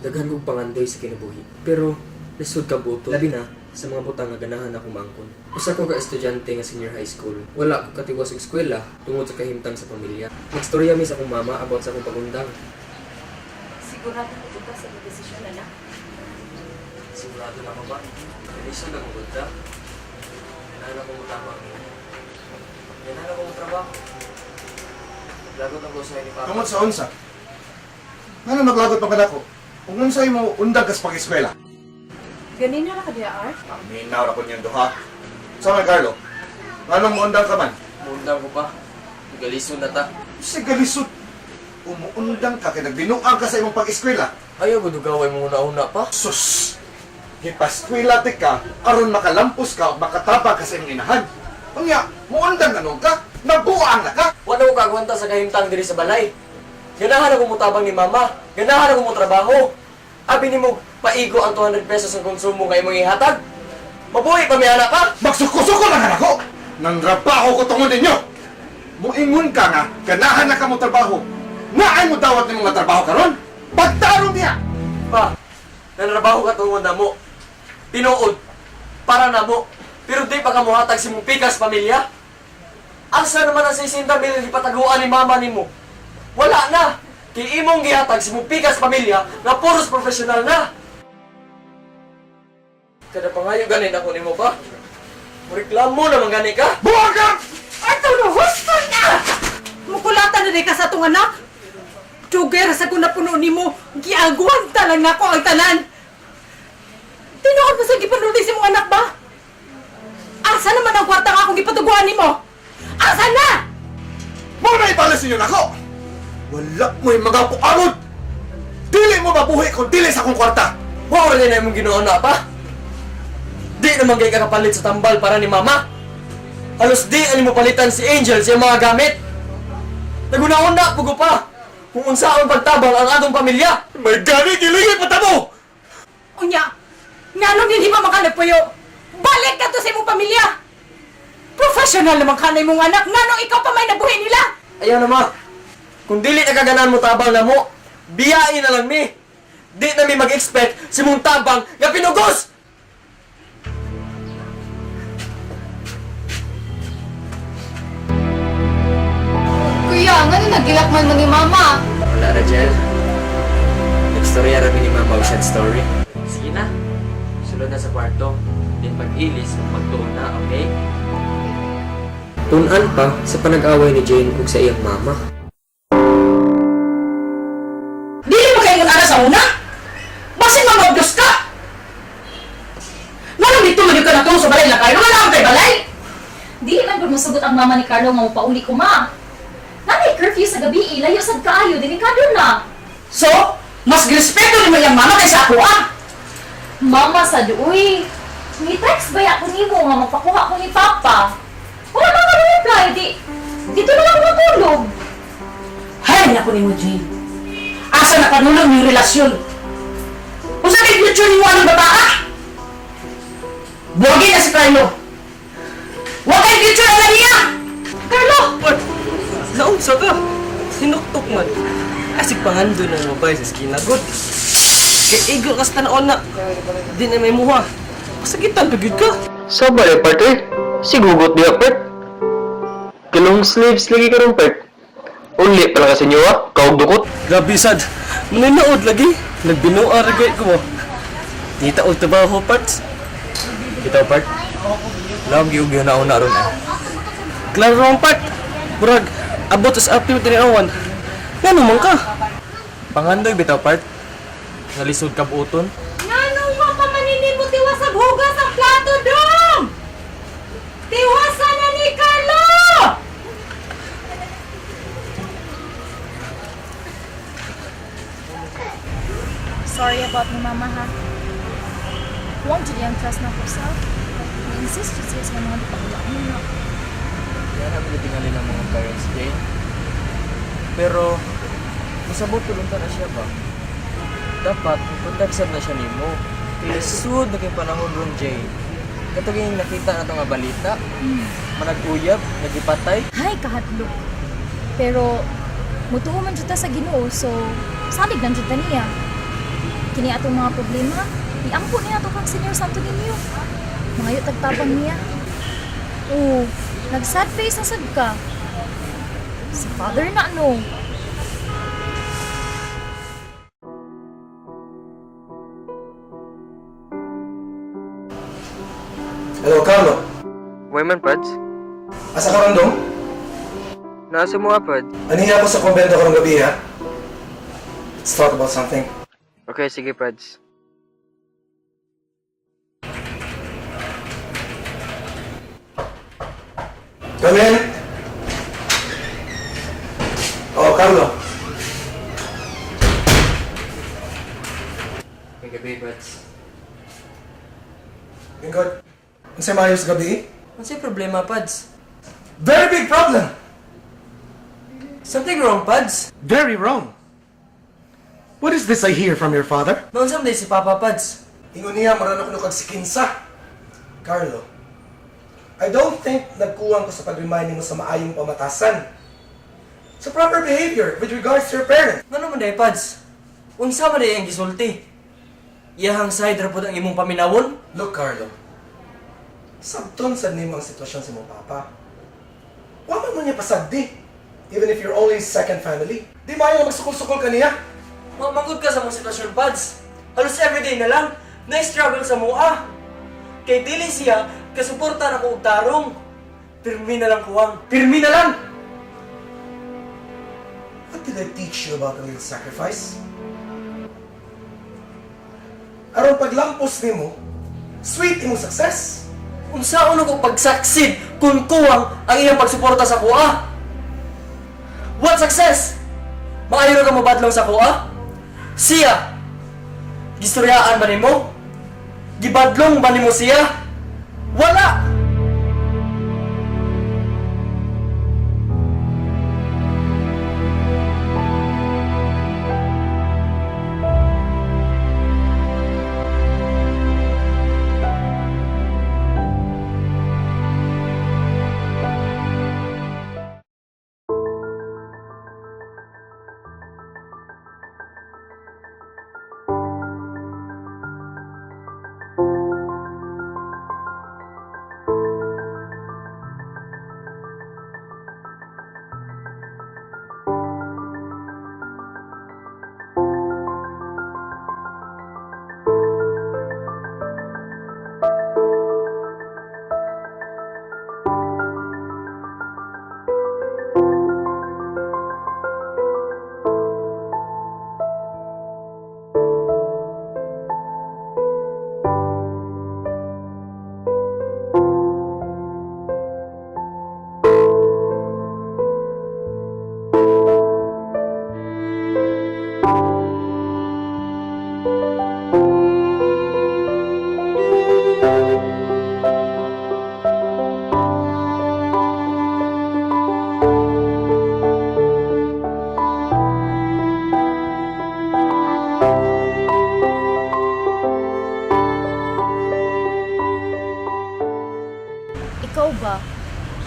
Daghan kong pangandoy sa kinabuhi. Pero, lisod ka buto. Labi na, sa mga butang nga ganahan akong maangkon. Usa ko ka estudyante nga senior high school. Wala ko katiwas og eskwela tungod sa kahimtang sa pamilya. Nagstorya mi sa akong mama about sa akong pagundang. Sigurado ko ka sa desisyon na na. Sigurado na ba? Lisod na kong gunda. Ganahan akong utamang. Ganahan akong trabaho. Lagot ang gusto ni Papa. Tungod sa unsa? Nga naglagot pa ka ko? Kung unsay mo undag kas pag-eskwela. Ganin na ka diya, Art? Minaw na ko niyang duha. Sa mga Carlo, anong muundang ka man? Mundang ko pa. Galisod na ta. Si Galisod, umuundang ka kay nagbinuang ka sa imong pag-eskwela. Ayaw ko dugaway mo una-una pa. Sus! Ipaskwela ka, aron makalampos ka o makatapa ka sa imong inahan. Unya, muundang anong ka? Nabuang na ka! Wala ko kagwanta sa kahimtang diri sa balay. Ganahan ako mutabang ni mama. Ganahan ako mo trabaho. Abi ni mo, paigo ang 200 pesos ang konsumo nga imong ihatag. Mabuhi pa may anak ka. Magsuko-suko lang ako! Nang trabaho ko tungod ninyo! Muingon ka nga, ganahan na ka mo trabaho. Nga ay mo dawat ni mga trabaho karon? Pagtarong niya! Pa, nanrabaho ka tungod na mo. Tinuod, para na mo. Pero di pa ka muhatag si mong pikas pamilya. Asa naman ang 60 mil ipataguan ni mama ni mo? Wala na! Kay imong gihatag si mong pikas pamilya nga puros profesional na. Kada pangayo ganin ako nimo pa. Reklamo naman gani ka. Buwag ka! Arto, no, gusto na! Mukulatan na rin ka sa itong anak. Tuger sa kung napuno ni mo, giagwanta lang na ako ang tanan. Tinuod mo sa gipanuli si mong anak ba? Asa naman ang kwarta nga akong gipatuguan ni mo? Asa na? Muna ibalas ninyo na ako! Wala mo yung mga puamod! Dili mo mabuhi kung dili sa akong kwarta! Wala na imong ginoon na pa. Di naman kayo kakapalit sa tambal para ni mama. Halos di ani mo palitan si Angel sa mga gamit. Naguna-una pugo pa. Kung unsaon pagtabang ang atong pamilya. May gani gilingi pa tamo! Unya, nga nung hindi pa makalagpayo, balik ka to sa imong pamilya! Professional naman ka na imong anak, nga nung ikaw pa may nabuhi nila! Ayaw na ma. Kung dili nagaganan mo tabang na mo, biyain na lang mi. Di na mi mag-expect si mong tabang nga pinugos. Kuya, nga nagilakman mo ni Mama. Wala na, Jel. Nagstorya rami ni Mama o story. Sige na. Sulod na sa kwarto. Din pag-ilis kung magtuon na, okay? Tunan pa sa panag-away ni Jane ug sa iyang mama. Dili mo kayo ana sa una? Basin mamagdos ka! Nga nung dito mo ka na sa balay na kayo, nga na kay balay! Di man gud mosugot ang mama ni Carlo nga pauli ko ma. Nanay curfew sa gabi, layo sad kaayo, delikado na. So, mas girespeto ni mo yung mama kaysa ako ah! Mama sad uy. Ni text ba ako nimo nga magpakuha ko ni Papa? Wala man ka reply, dito na lang matulog. Hay na ko ni mo, Jane. Asa na kanulong yung relasyon? Kung sa may future ni mo ang babae? Buwagin na si Carlo. Huwag kayo future na niya! Carlo! What? Naunsa ka? Sinuktok man. Asig pangando ng mabay sa skinagot. Kaya igo kas tanaon na. Di na may muha. Pasagitan pagod ka. Sabay, partner. Sigugot di part. Kalong sleeves lagi ka rin, part. Uli pala kasi nyo, ah. Kaog dukot. Grabe sad. Maninaod lagi. Nagbinuang ragay ko mo. Dita o trabaho parts. Kita part. Lagi yung ginauna ron eh. Klaro ang part. Murag, abot sa activity ni Awan. Nga naman ka. Pangandoy bitaw part. Nalisod ka buuton. Nga nung pa maninin mo tiwas sa hugas ang plato dong! Tiwasan na ni Carlo! Sorry about my mama ha. Huwag dyan yung trust na ko sa. I-insist dyan siya sa mga dipagula mo na. Kaya namin natingalin ang mga parents, Jane. Pero, masabot tulong ka na siya ba? Dapat, protection na siya nimo. Kaya sud na kayong panahon ron, Jane. Katong yung nakita na ito nga balita, manag-uyab, nagipatay. Hay, kahadlo. Pero, mutuo man dyan ta sa Ginoo, so, salig lang dyan ta niya. kini atong mga problema, iangko niya ato kang Senior Santo Niño. Mangayo tagtabang niya. Oh, nag-sad face na sad ka. Si Father na no. Hello, Carlo. Way man, Pads? Asa ka random? Nasa mo, Pads? Aniya ako sa kumbento karong gabi, ha? Let's talk about something. Okay, sige, Pads. Come in. Oh, Carlo. May gabi, Pads. Good. Ano maayos gabi? Ano problema, Pads? Very big problem! Something wrong, Pads? Very wrong. What is this I hear from your father? Naunsa man si Papa, Pads? Ingon niya, maranok no kag sikinsa. Carlo, I don't think nagkuwang ko sa pag-remind mo sa maayong pamatasan. Sa proper behavior with regards to your parents. Ano man day, Pads? Unsa man day ang gisulti? Iyahang side ra pud ang imong paminawon? Look, Carlo. Sabton sa nimo ang sitwasyon sa mong papa. Wa man mo niya pasagdi. Even if you're only second family. Di maayo nga magsukol-sukol ka niya. Mamangod ka sa mong sitwasyon, Pads. Halos everyday na lang, na-struggle sa mua. Kay dili siya, kasuporta na ko og tarong. Pirmi na lang kuwang. Pirmi na lang! What did I teach you about a little sacrifice? Aron paglampos nimo, sweet imong success. Unsaon ko pagsaksid kung kuwang ang iyang pagsuporta sa kuha? What success? Maayo ka mabadlong sa kuha? Siya! Gistoryaan ba nimo? Gibadlong ba nimo siya? Wala! Ikaw ba?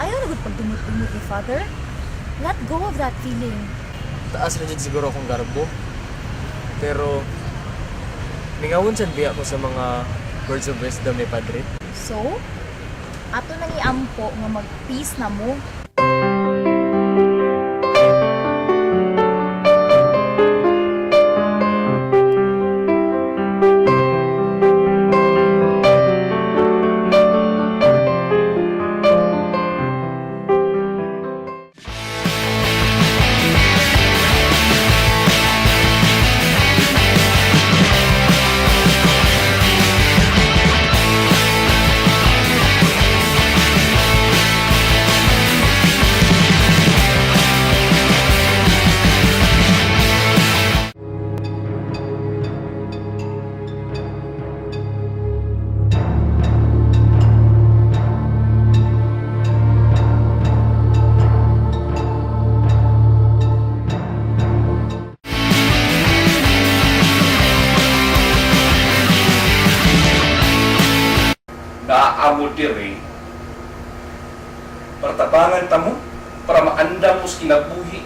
Ayaw na gud pagdumot-dumot ni Father? Let go of that feeling. Taas na dyan siguro akong garbo. Pero, ningawon sad biya ko sa mga words of wisdom ni Padre. So, ato nang iampo nga mag-peace na mo. Naamo diri pertabangan tamo para maandam mo sa kinabuhi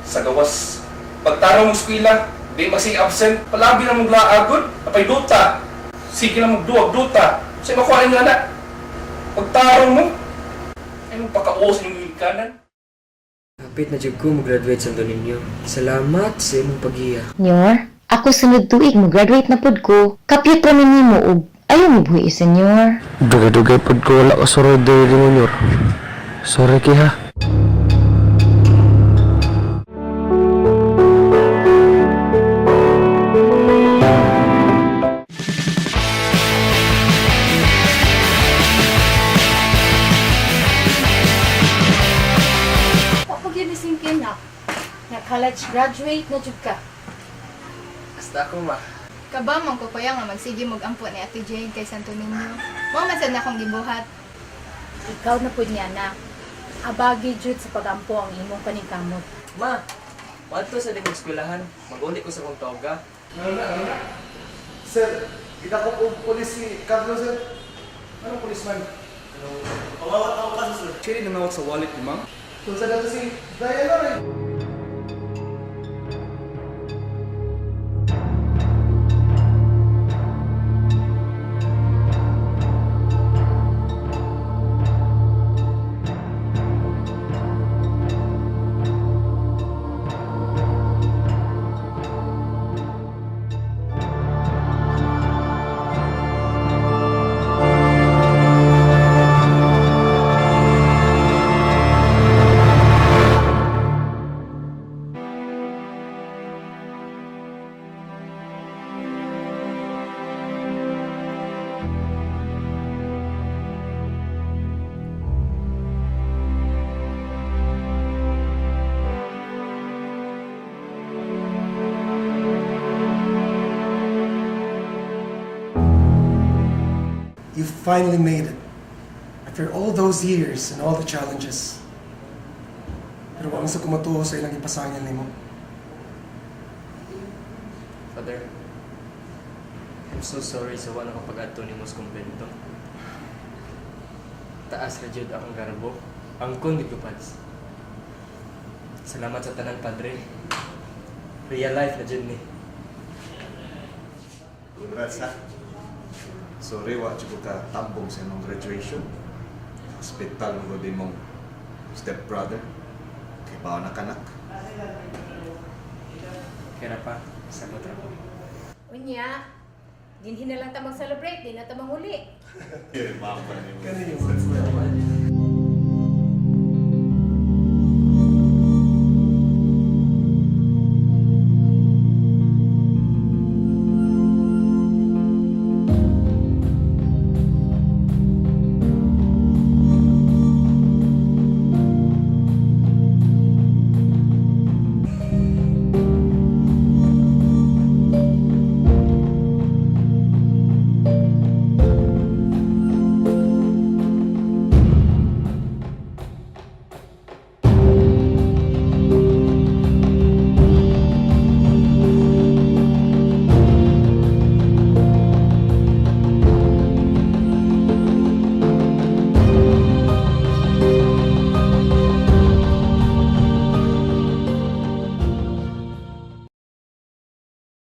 sa gawas pagtarong mo eskwela Di masing absent, palabi na mong laagod, apay duta. Sige na magduwag duta. Siya makuha nga na. Pagtarong mo, ay magpakauos yung kanan. Kapit na jud ko mag-graduate sa ninyo. Salamat sa imong paghiya. Senyor, ako sunod tuig mo-graduate na pod ko. Kapit ra min nimo og ayaw mo buhi, senyor. Dugay-dugay pod ko wala ka sorod diri mo, Nyor. Sorry ki ha. Kapag yun isingkin na, na college graduate na jud ka. Basta ako ma. Kabamang ko pa nga magsige mag-ampo ni Ate Jane kay Santo Niño. Mao man sad na akong gibuhat. Ikaw na po niya na. Abagi jud sa pagampo ang imong paningkamot. Ma, madto sa ding eskwelahan. Mag-uli ko sa kong tawga. Sir, gidako po pulis si Carlo, sir. Anong policeman? Actually, nanawag sa wallet ni ma'am. Kung sa dato si Diana rin. You finally made it. After all those years and all the challenges. Pero wala sa kumatuo sa ilang ipasangan nimo. Father, I'm so sorry sa wala ko pag-adto ni Mos kumbento. Taas ra jud akong garbo. Angkon gid ko pads. Salamat sa tanan, Padre. Real life na jud ni. Congrats ha. Sorry, wa ko ka tambong sa imong graduation. Hospital mo din mong stepbrother. Kay bawa na kanak. Kaya na pa, sagot ra ko. Unya, dinhin na lang ta mag-celebrate, di na ta manghuli. Mama ni mo. Ganun yung